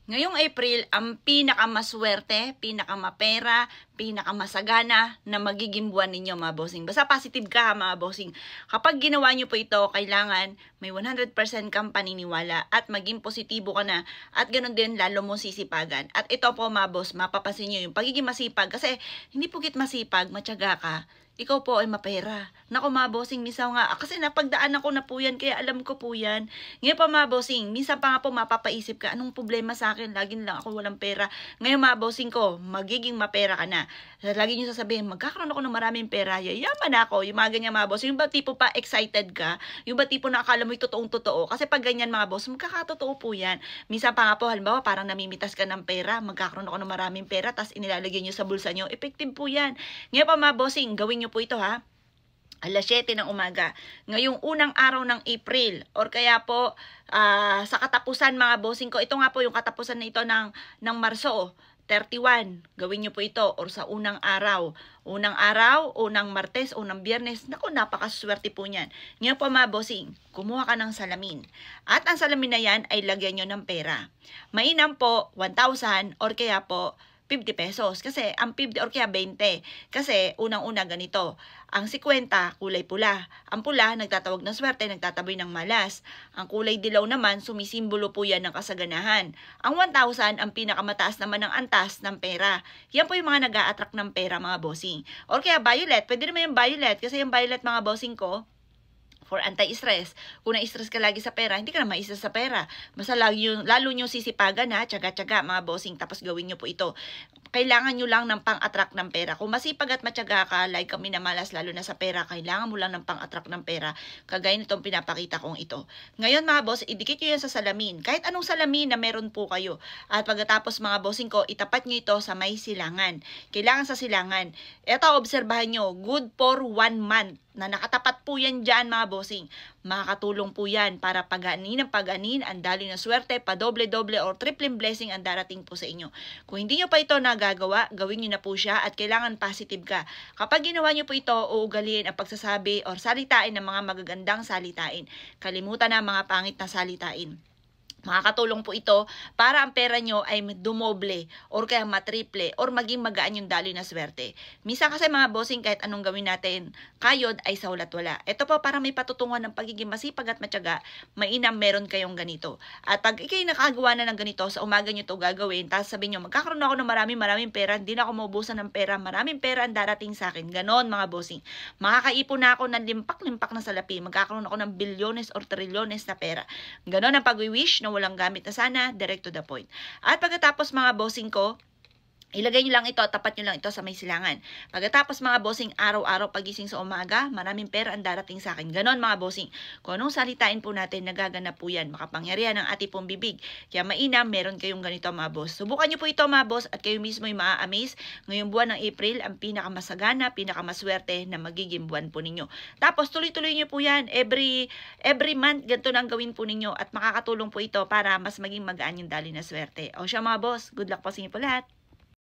Ngayong April, ang pinakamaswerte, pinakamapera, pinakamasagana na magiging buwan ninyo mga bossing. Basta positive ka mga bossing. Kapag ginawa nyo po ito, kailangan may 100% kang paniniwala at maging positibo ka na at ganoon din lalo mo sisipagan. At ito po mga boss, mapapasin nyo yung pagiging masipag kasi hindi pugit masipag, matyaga ka. Ikaw po ay mapera. Naku mga bossing, minsan nga, kasi napagdaan ako na po yan, kaya alam ko po yan. Ngayon pa mga bossing, minsan pa nga po mapapaisip ka, anong problema sa akin? Lagi lang ako walang pera. Ngayon mga bossing ko, magiging mapera ka na. Lagi nyo sasabihin, magkakaroon ako ng maraming pera, yayaman ako. Yung mga ganyan mga bossing, yung ba tipo pa excited ka? Yung ba tipo na akala mo'y totoong totoo? Kasi pag ganyan mga boss, magkakatotoo po yan. Minsan pa nga po, halimbawa parang namimitas ka ng pera, magkakaroon ako ng maraming pera, tapos inilalagay nyo sa bulsa nyo, effective po yan. Ngayon pa mga bossing, gawin nyo po ito ha. Alas 7 ng umaga. Ngayong unang araw ng April or kaya po sa katapusan mga bossing ko. Ito nga po yung katapusan na ito ng Marso. 31. Gawin nyo po ito or sa unang araw. Unang araw, unang Martes, unang Biyernes. Naku, napakaswerte po niyan. Ngayon po mga bossing, kumuha ka ng salamin. At ang salamin na yan ay lagyan nyo ng pera. Mainam po 1,000 or kaya po 50 pesos. Kasi ang 50 or kaya 20. Kasi unang-una ganito. Ang 50, kulay pula. Ang pula, nagtatawag ng swerte, nagtataboy ng malas. Ang kulay dilaw naman, sumisimbolo po yan ng kasaganahan. Ang 1,000, ang pinakamataas naman ng antas ng pera. Yan po yung mga nag-a-attract ng pera mga bossing. Or kaya violet, pwede naman yung violet. Kasi yung violet mga bossing ko, for anti-stress. Kung na-stress ka lagi sa pera, hindi ka na ma-stress sa pera. Basta lalo nyo sisipagan ha, tsaga-tsaga mga bossing, tapos gawin nyo po ito. Kailangan nyo lang ng pang-attract ng pera. Kung masipag at matyaga ka, like kami na malas, lalo na sa pera, kailangan mo lang ng pang-attract ng pera. Kagaya nitong pinapakita kong ito. Ngayon mga boss, idikit nyo yan sa salamin. Kahit anong salamin na meron po kayo. At pagkatapos mga bossing ko, itapat nyo ito sa may silangan. Kailangan sa silangan. Ito, obserbahan nyo, good for 1 month. Na nakatapat po yan dyan mga bossing. Makakatulong po yan para paganin ang daloy na swerte, padoble-doble or triple blessing ang darating po sa inyo. Kung hindi nyo pa ito nagagawa, gawin nyo na po siya at kailangan positive ka. Kapag ginawa nyo po ito, uugalin ang pagsasabi or salitain ng mga magagandang salitain. Kalimutan na mga pangit na salitain. Makakatulong po ito para ang pera nyo ay dumoble or kaya matriple or maging magaan yung daloy na swerte. Minsan kasi mga bossing, kahit anong gawin natin, kayod ay saulat wala. Ito po para may patutungan ng pagiging masipag at matyaga, mainam meron kayong ganito. At pag ikay nakagawa na ng ganito, sa umaga nyo to gagawin, tapos sabihin nyo, magkakaroon ako ng maraming pera, hindi na ako maubusan ng pera, maraming pera ang darating sa akin. Ganon mga bossing. Makakaipon na ako ng limpak-limpak na salapi, magkakaroon ako ng bilyones or trilyones na pera. Ganon ang pag-wish na walang gamit na sana, direct to the point. At pagkatapos mga bossing ko, ilagay nyo lang ito, tapat nyo lang ito sa may silangan. Pagkatapos mga bossing, araw-araw pagising sa umaga, maraming pera ang darating sa akin. Ganon mga bossing. Kung anong salitain po natin, nagaganap po yan. Makapangyarihan ng ating pong bibig. Kaya mainam, meron kayong ganito mga boss. Subukan nyo po ito mga boss at kayo mismo yung maa-amaze. Ngayong buwan ng April, ang pinakamasagana, pinakamaswerte na magiging buwan po ninyo. Tapos tuloy-tuloy nyo po yan. Every month, ganito nang gawin po ninyo at makakatulong po ito para mas maging magaan yung daloy na swerte. O siya mga boss, good luck po sa inyo po lahat.